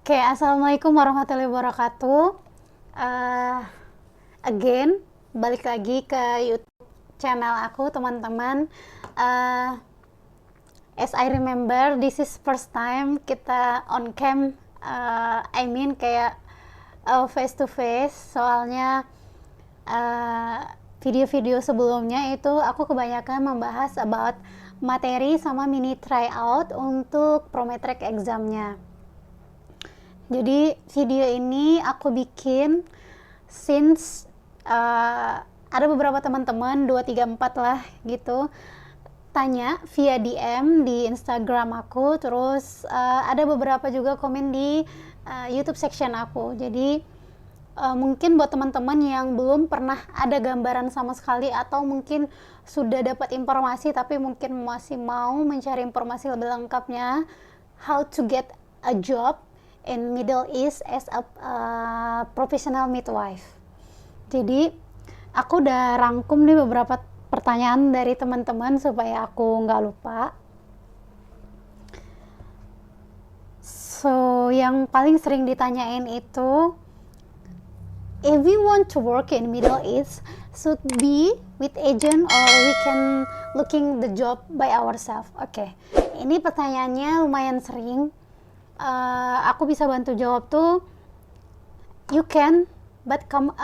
Oke, assalamualaikum warahmatullahi wabarakatuh. Again, balik lagi ke YouTube channel aku, teman-teman. As I remember, this is first time kita on cam. Kayak face to face. Soalnya video-video sebelumnya itu aku kebanyakan membahas about materi sama mini tryout untuk Prometric examnya. Jadi video ini aku bikin since ada beberapa teman-teman 2, 3, 4 lah gitu tanya via DM di Instagram aku, terus ada beberapa juga komen di YouTube section aku. Jadi mungkin buat teman-teman yang belum pernah ada gambaran sama sekali, atau mungkin sudah dapat informasi tapi mungkin masih mau mencari informasi lebih lengkapnya, how to get a job in Middle East as a professional midwife. Jadi aku udah rangkum nih beberapa pertanyaan dari teman-teman supaya aku nggak lupa. So yang paling sering ditanyain itu, if we want to work in Middle East, should be with agent or we can looking the job by ourselves? Oke, ini pertanyaannya lumayan sering. Aku bisa bantu jawab tuh, you can, but kamu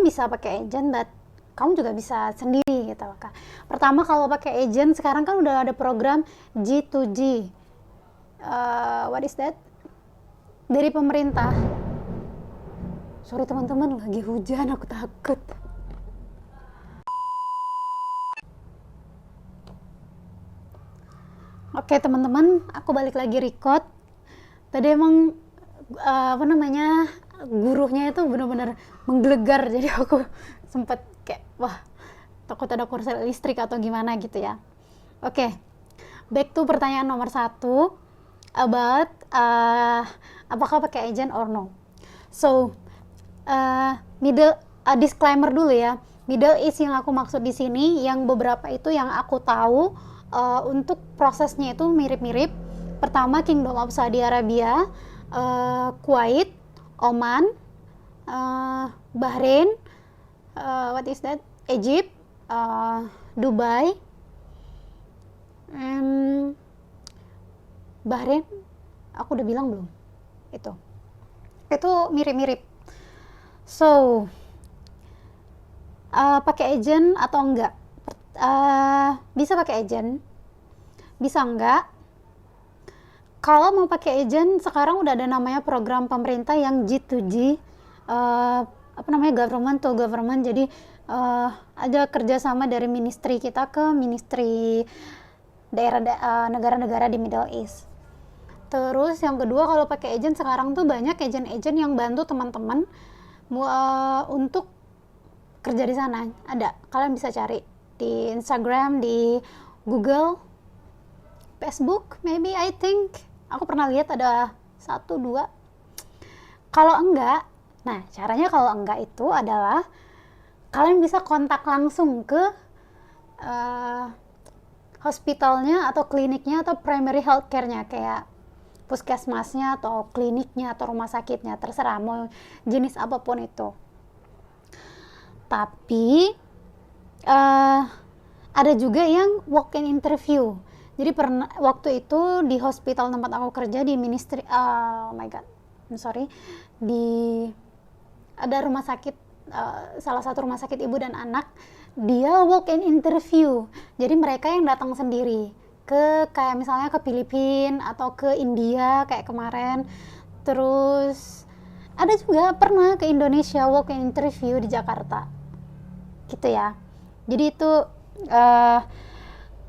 bisa pakai agent, but kamu juga bisa sendiri gitu kan. Pertama, kalau pakai agent sekarang kan udah ada program G2G. What is that? Dari pemerintah. Sorry teman-teman, lagi hujan, aku takut. Oke teman-teman, aku balik lagi record. Tadi emang guruhnya itu benar-benar menggelegar, jadi aku sempat kayak wah, takut ada korslet listrik atau gimana gitu ya. Oke, back to pertanyaan nomor 1 about apakah pakai agent or no. So disclaimer dulu ya, Middle East yang aku maksud di sini, yang beberapa itu yang aku tahu untuk prosesnya itu mirip-mirip. Pertama, Kingdom of Saudi Arabia, Kuwait, Oman, Bahrain, what is that? Egypt, Dubai, Bahrain. Aku udah bilang belum? Itu mirip-mirip. So, pakai agent atau enggak? Bisa pakai agent, bisa enggak? Kalau mau pakai agent, sekarang udah ada namanya program pemerintah yang G2G, government to government. Jadi ada kerjasama dari ministry kita ke ministry negara-negara di Middle East. Terus yang kedua, kalau pakai agent sekarang tuh banyak agent-agent yang bantu teman-teman untuk kerja di sana. Ada, kalian bisa cari di Instagram, di Google, Facebook, maybe I think. Aku pernah lihat ada 1, 2. Kalau enggak, nah caranya kalau enggak itu adalah kalian bisa kontak langsung ke hospitalnya atau kliniknya atau primary health care-nya, kayak puskesmasnya atau kliniknya atau rumah sakitnya, terserah mau jenis apapun itu. Tapi ada juga yang walk-in interview. Jadi waktu itu di hospital tempat aku kerja di ministry, ada rumah sakit, salah satu rumah sakit ibu dan anak, dia walk-in interview. Jadi mereka yang datang sendiri ke kayak misalnya ke Filipina atau ke India kayak kemarin. Terus ada juga pernah ke Indonesia walk-in interview di Jakarta. Gitu ya. Jadi itu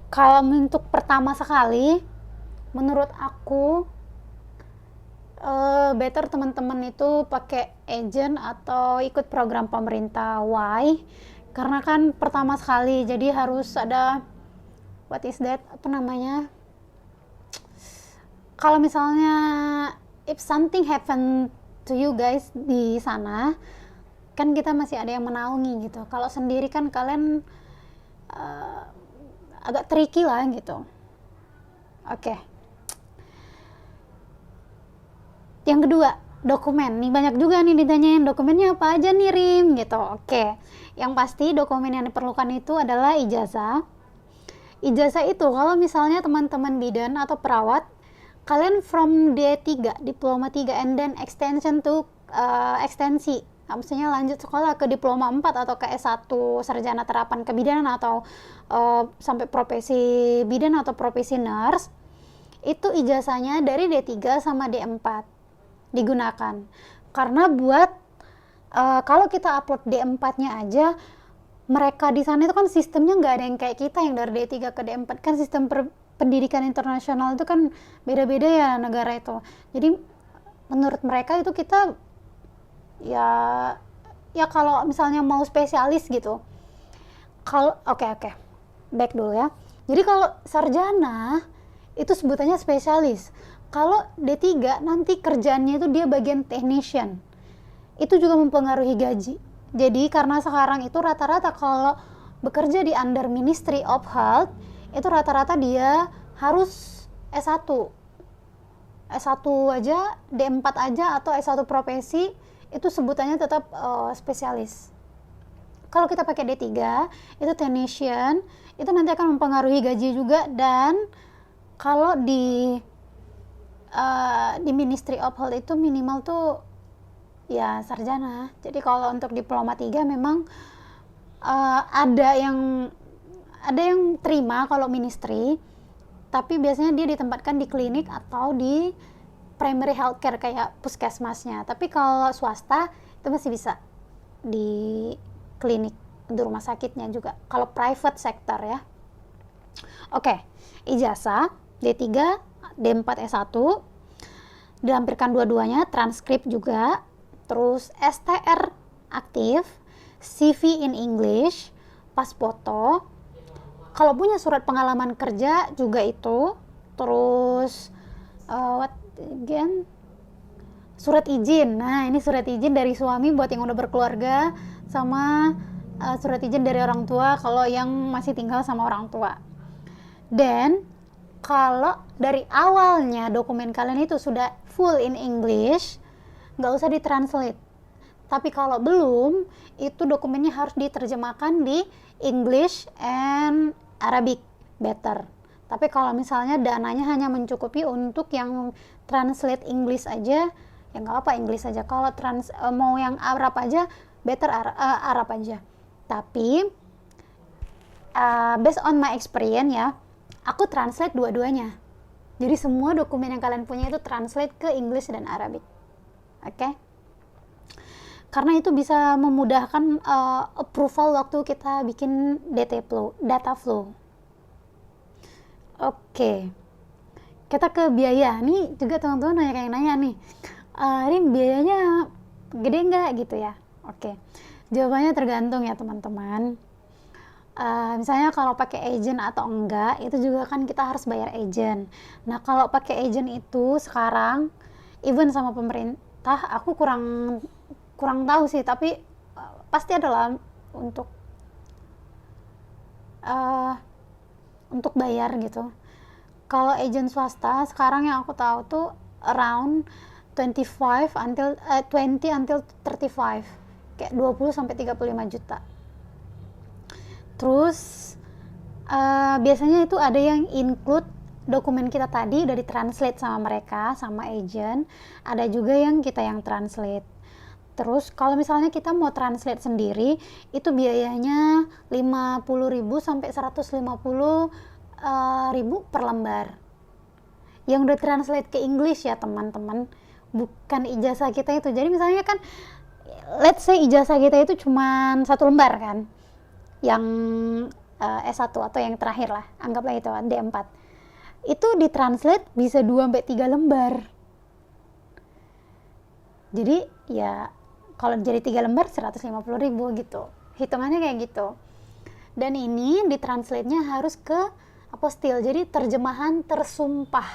kalau untuk pertama sekali, menurut aku better teman-teman itu pakai agent atau ikut program pemerintah. Why? Karena kan pertama sekali, jadi harus ada what is that? Kalau misalnya if something happen to you guys di sana, kan kita masih ada yang menaungi gitu. Kalau sendiri kan kalian agak tricky lah gitu. Oke. Yang kedua, dokumen. Nih banyak juga nih ditanyain dokumennya apa aja nih Rim gitu. Oke. Yang pasti dokumen yang diperlukan itu adalah ijazah. Ijazah itu kalau misalnya teman-teman bidan atau perawat, kalian from D3, diploma 3 and then extension to ekstensi. Maksudnya lanjut sekolah ke diploma 4 atau ke S1 sarjana terapan kebidanan atau sampai profesi bidan atau profesi nurse. Itu ijazahnya dari D3 sama D4 digunakan. Karena buat kalau kita upload D4-nya aja, mereka di sana itu kan sistemnya nggak ada yang kayak kita yang dari D3 ke D4, kan sistem pendidikan internasional itu kan beda-beda ya negara itu. Jadi menurut mereka itu kita ya kalau misalnya mau spesialis gitu. Kalau oke, back dulu ya. Jadi kalau sarjana itu sebutannya spesialis. Kalau D3 nanti kerjaannya itu dia bagian technician. Itu juga mempengaruhi gaji. Jadi karena sekarang itu rata-rata kalau bekerja di under Ministry of Health itu rata-rata dia harus S1. S1 aja, D4 aja atau S1 profesi itu sebutannya tetap spesialis. Kalau kita pakai D3 itu technician, itu nanti akan mempengaruhi gaji juga. Dan kalau di Ministry of Health itu minimal tuh ya sarjana. Jadi kalau untuk diploma 3 memang ada yang terima kalau ministry, tapi biasanya dia ditempatkan di klinik atau di primary healthcare kayak puskesmasnya. Tapi kalau swasta itu masih bisa di klinik, di rumah sakitnya juga. Kalau private sector ya. Oke, ijazah D3, D4, S1 dilampirkan dua-duanya, transkrip juga, terus STR aktif, CV in English, pas foto, kalau punya surat pengalaman kerja juga itu, terus what again, surat izin. Nah ini surat izin dari suami buat yang udah berkeluarga, sama surat izin dari orang tua kalau yang masih tinggal sama orang tua. Dan kalau dari awalnya dokumen kalian itu sudah full in English, nggak usah ditranslate. Tapi kalau belum, itu dokumennya harus diterjemahkan di English and Arabic, better. Tapi kalau misalnya dananya hanya mencukupi untuk yang translate English aja, ya nggak apa English aja. Kalau mau yang Arab aja, better Arab aja. Tapi based on my experience ya, aku translate dua-duanya. Jadi semua dokumen yang kalian punya itu translate ke English dan Arabic. Oke? Karena itu bisa memudahkan approval waktu kita bikin data flow. Oke. Kita ke biaya. Nih juga teman-teman banyak yang nanya nih. Ini biayanya gede nggak gitu ya? Oke. Jawabannya tergantung ya teman-teman. Misalnya kalau pakai agent atau enggak, itu juga kan kita harus bayar agent. Nah kalau pakai agent itu sekarang, even sama pemerintah, aku kurang tahu sih, tapi pasti adalah untuk bayar gitu. Kalau agent swasta sekarang yang aku tahu tuh around 20 until 35, kayak 20 sampai 35 juta. Terus biasanya itu ada yang include dokumen kita tadi udah ditranslate sama mereka, sama agent. Ada juga yang kita yang translate. Terus kalau misalnya kita mau translate sendiri, itu biayanya 50.000 sampai 150.000 per lembar. Yang udah translate ke English ya teman-teman, bukan ijazah kita itu. Jadi misalnya kan, let's say ijazah kita itu cuma 1 lembar kan, yang S1 atau yang terakhir lah, anggaplah itu D4. Itu ditranslate bisa 2-3 lembar. Jadi ya kalau jadi 3 lembar 150.000 gitu. Hitungannya kayak gitu. Dan ini ditranslate-nya harus ke apostil. Jadi terjemahan tersumpah.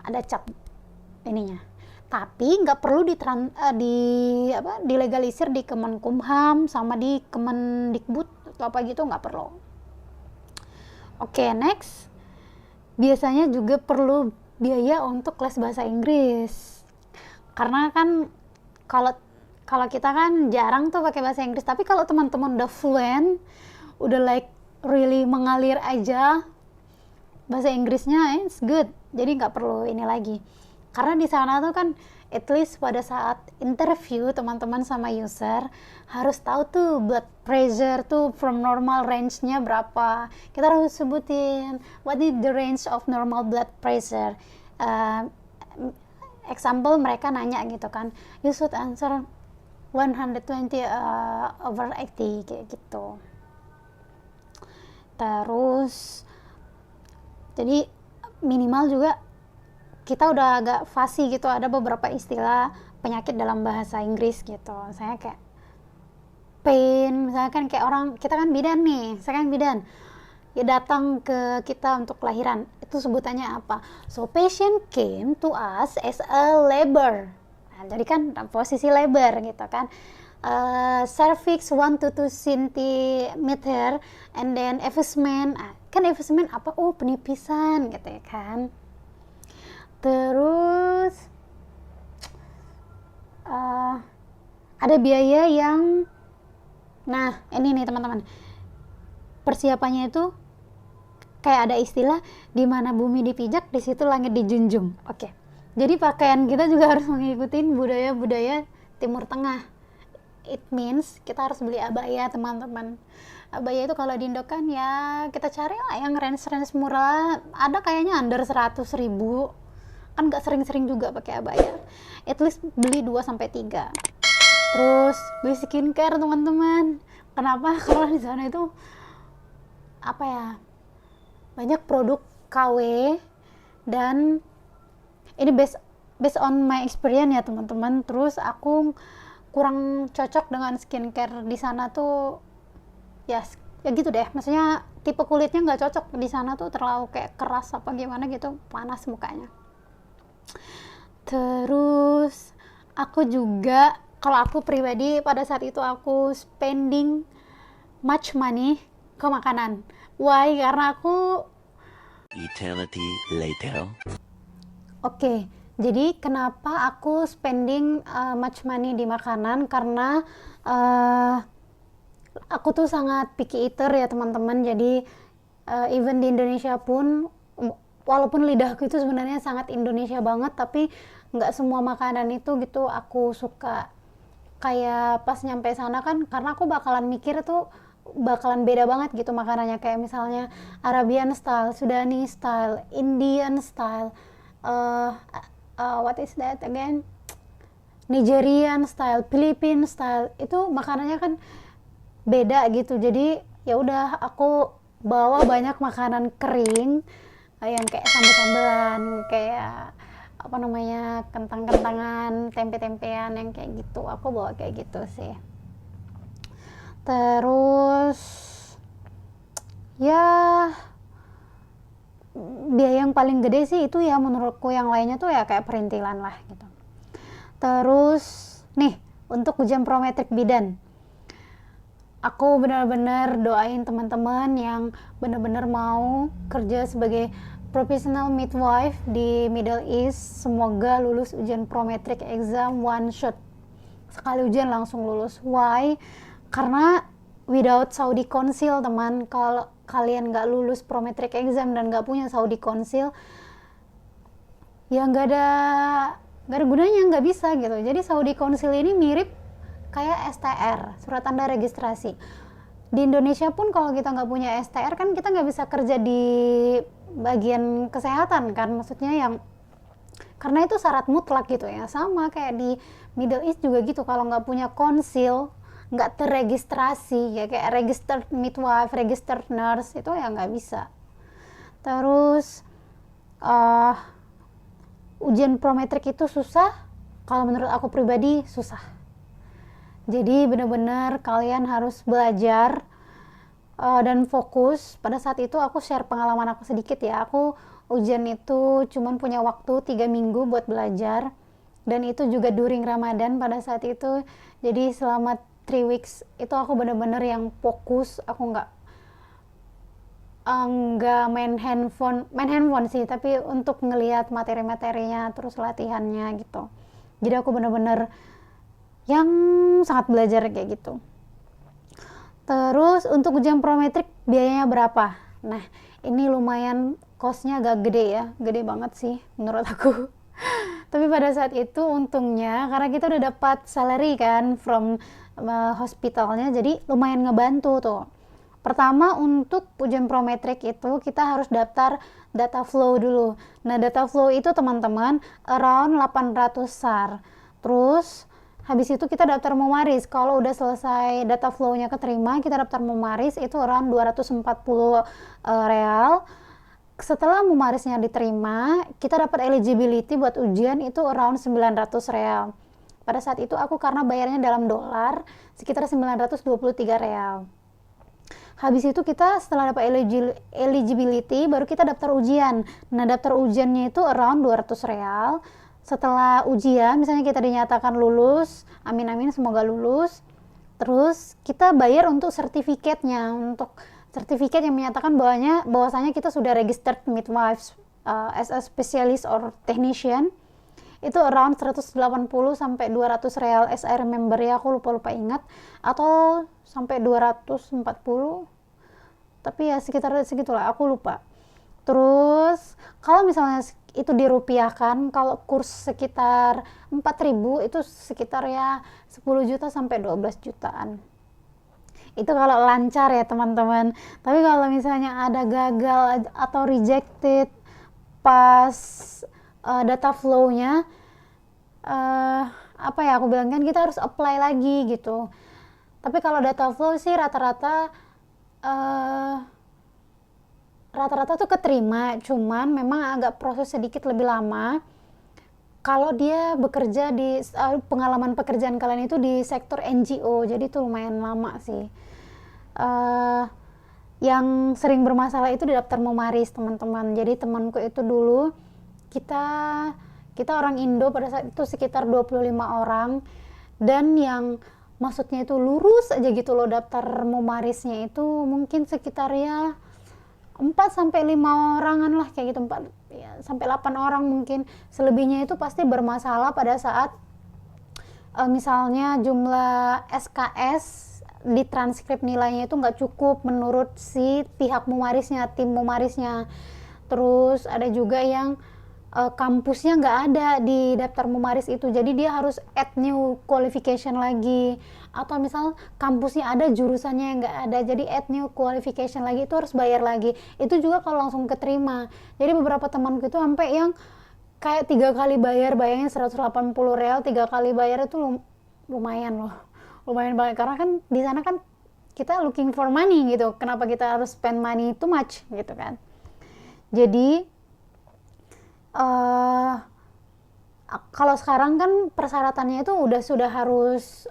Ada cap ininya. tapi nggak perlu dilegalisir di Kemenkumham sama di Kemendikbud atau apa gitu, nggak perlu. Oke, next. Biasanya juga perlu biaya untuk les bahasa Inggris. Karena kan kalau kita kan jarang tuh pakai bahasa Inggris, tapi kalau teman-teman udah fluent, udah like really mengalir aja bahasa Inggrisnya, it's good. Jadi nggak perlu ini lagi. Karena di sana tuh kan at least pada saat interview teman-teman sama user harus tahu tuh blood pressure tuh from normal range-nya berapa. Kita harus sebutin what is the range of normal blood pressure. Example mereka nanya gitu kan, you should answer 120/80 kayak gitu. Terus jadi minimal juga kita udah agak fasih gitu, ada beberapa istilah penyakit dalam bahasa Inggris gitu. Saya kayak pain, misalnya kan kayak orang, kita kan bidan nih, saya kan bidan, ya datang ke kita untuk kelahiran, itu sebutannya apa? So patient came to us as a labor. Nah, jadi kan posisi labor gitu kan. Cervix 1 to 2 cm and then effacement. Kan effacement apa? Oh, penipisan gitu ya kan. Terus ada biaya yang, nah ini nih teman-teman, persiapannya itu kayak ada istilah di mana bumi dipijak, di situ langit dijunjung. Oke. Jadi pakaian kita juga harus mengikuti budaya-budaya Timur Tengah. It means kita harus beli abaya, teman-teman. Abaya itu kalau di Indo kan ya kita cari lah yang range murah, ada kayaknya under 100.000. Kan nggak sering-sering juga pakai abaya. At least beli 2-3. Terus beli skincare, teman-teman. Kenapa? Karena di sana itu apa ya, banyak produk KW, dan ini based on my experience ya teman-teman. Terus aku kurang cocok dengan skincare di sana tuh, ya gitu deh, maksudnya tipe kulitnya nggak cocok di sana tuh, terlalu kayak keras apa gimana gitu, panas mukanya. Terus aku juga, kalau aku pribadi pada saat itu aku spending much money ke makanan. Why? Karena aku eternity later. Oke, jadi kenapa aku spending much money di makanan? Karena aku tuh sangat picky eater ya teman-teman. Jadi even di Indonesia pun, walaupun lidahku itu sebenarnya sangat Indonesia banget, tapi nggak semua makanan itu gitu aku suka. Kayak pas nyampe sana kan, karena aku bakalan mikir tuh bakalan beda banget gitu makanannya, kayak misalnya Arabian style, Sudanese style, Indian style, what is that again, Nigerian style, Philippine style, itu makanannya kan beda gitu. Jadi ya udah aku bawa banyak makanan kering yang kayak sambal-sambalan, kayak apa namanya, kentang-kentangan, tempe-tempean yang kayak gitu, aku bawa kayak gitu sih. Terus ya biaya yang paling gede sih itu ya menurutku, yang lainnya tuh ya kayak perintilan lah gitu. Terus nih untuk ujian prometrik bidan, aku benar-benar doain teman-teman yang benar-benar mau kerja sebagai professional midwife di Middle East, semoga lulus ujian prometrik exam one shot, sekali ujian langsung lulus. Why? Karena without Saudi Council, teman, kalau kalian nggak lulus prometric exam dan nggak punya Saudi Council, ya nggak ada gunanya, nggak bisa gitu. Jadi Saudi Council ini mirip kayak STR, surat tanda registrasi. Di Indonesia pun kalau kita nggak punya STR kan kita nggak bisa kerja di bagian kesehatan kan, maksudnya yang, karena itu syarat mutlak gitu ya. Sama kayak di Middle East juga gitu, kalau nggak punya konsil, nggak terregistrasi ya, kayak registered midwife, registered nurse, itu ya nggak bisa. Terus ujian prometrik itu susah, kalau menurut aku pribadi susah. Jadi benar-benar kalian harus belajar dan fokus. Pada saat itu aku share pengalaman aku sedikit ya. Aku ujian itu cuman punya waktu 3 minggu buat belajar. dan itu juga during Ramadan pada saat itu. Jadi selama 3 weeks itu aku bener-bener yang fokus, aku nggak main handphone sih, tapi untuk ngelihat materi-materinya terus latihannya gitu. Jadi aku bener-bener yang sangat belajar kayak gitu. Terus untuk ujian prometrik biayanya berapa? Nah, ini lumayan cost-nya agak gede ya, gede banget sih menurut aku. Tapi pada saat itu untungnya karena kita udah dapat salary kan from hospitalnya, jadi lumayan ngebantu tuh. Pertama untuk ujian prometrik itu kita harus daftar data flow dulu. Nah, data flow itu teman-teman around 800 SAR. Terus habis itu kita daftar mumaris. Kalau udah selesai data flow-nya keterima, kita daftar mumaris itu around 240 real. Setelah mumarisnya diterima, kita dapat eligibility buat ujian itu around 900 real. Pada saat itu aku karena bayarnya dalam dolar, sekitar 923 real. Habis itu kita setelah dapat eligibility, baru kita daftar ujian. Nah, daftar ujiannya itu around 200 real. Setelah ujian, misalnya kita dinyatakan lulus, amin-amin semoga lulus. Terus kita bayar untuk sertifikatnya, untuk sertifikat yang menyatakan bahwasanya kita sudah registered midwives as a specialist or technician. Itu around 180 sampai 200 real as I remember ya, aku lupa ingat, atau sampai 240, tapi ya sekitar segitulah, aku lupa. Terus kalau misalnya itu dirupiahkan, kalau kurs sekitar 4.000 itu sekitar ya 10 juta sampai 12 jutaan. Itu kalau lancar ya teman-teman. Tapi kalau misalnya ada gagal atau rejected pas data flow-nya, apa ya aku bilang kan, kita harus apply lagi gitu. Tapi kalau data flow sih rata-rata tuh keterima, cuman memang agak proses sedikit lebih lama kalau dia bekerja di pengalaman pekerjaan kalian itu di sektor NGO, jadi itu lumayan lama sih. Yang sering bermasalah itu di daftar mumaris teman-teman. Jadi temanku itu dulu kita orang Indo pada saat itu sekitar 25 orang, dan yang maksudnya itu lurus aja gitu loh daftar mumarisnya itu mungkin sekitar ya 4 sampai 5 orangan lah kayak gitu, 4 ya, sampai 8 orang mungkin. Selebihnya itu pasti bermasalah pada saat misalnya jumlah SKS di transkrip nilainya itu nggak cukup menurut si pihak mumarisnya, tim mumarisnya. Terus ada juga yang kampusnya nggak ada di daftar mumaris itu, jadi dia harus add new qualification lagi. Atau misal kampusnya ada, jurusannya yang nggak ada, jadi add new qualification lagi, itu harus bayar lagi. Itu juga kalau langsung keterima. Jadi beberapa temanku itu sampai yang kayak 3 kali bayar, bayangin 180 real 3 kali bayar itu lumayan loh, lumayan banget. Karena kan di sana kan kita looking for money gitu, kenapa kita harus spend money too much gitu kan. Jadi kalau sekarang kan persyaratannya itu sudah harus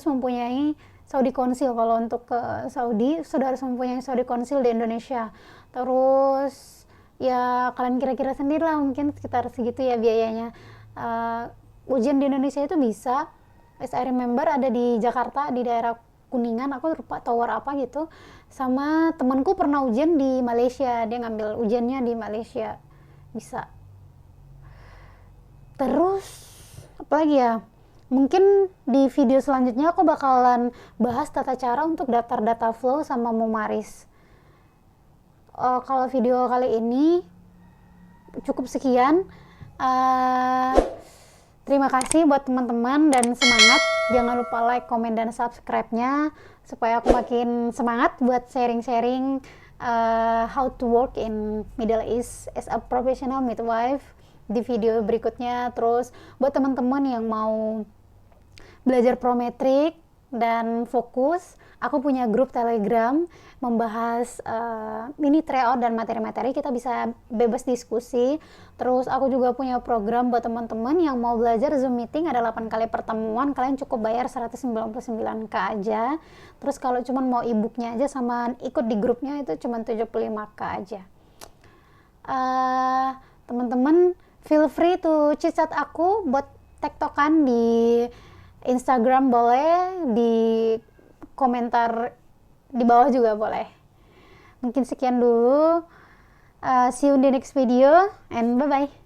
mempunyai Saudi Council. Kalau untuk ke Saudi sudah harus mempunyai Saudi Council di Indonesia. Terus ya kalian kira-kira sendiri lah, mungkin sekitar segitu ya biayanya. Ujian di Indonesia itu bisa, as I remember ada di Jakarta di daerah Kuningan, aku lupa tower apa gitu. Sama temanku pernah ujian di Malaysia, dia ngambil ujiannya di Malaysia, bisa. Terus apa lagi ya, mungkin di video selanjutnya aku bakalan bahas tata cara untuk daftar data flow sama mumaris. Kalau video kali ini cukup sekian. Terima kasih buat teman-teman dan semangat. Jangan lupa like, komen, dan subscribe-nya supaya aku makin semangat buat sharing-sharing how to work in Middle East as a professional midwife di video berikutnya. Terus buat teman-teman yang mau belajar prometrik dan fokus, aku punya grup Telegram membahas mini tryout dan materi-materi, kita bisa bebas diskusi. Terus aku juga punya program buat teman-teman yang mau belajar Zoom meeting, ada 8 kali pertemuan, kalian cukup bayar 199k aja. Terus kalau cuma mau e-booknya aja sama ikut di grupnya itu cuma 75k aja. Teman-teman feel free to chat aku buat tektokan di Instagram boleh, di komentar di bawah juga boleh. Mungkin sekian dulu. See you in the next video and bye bye.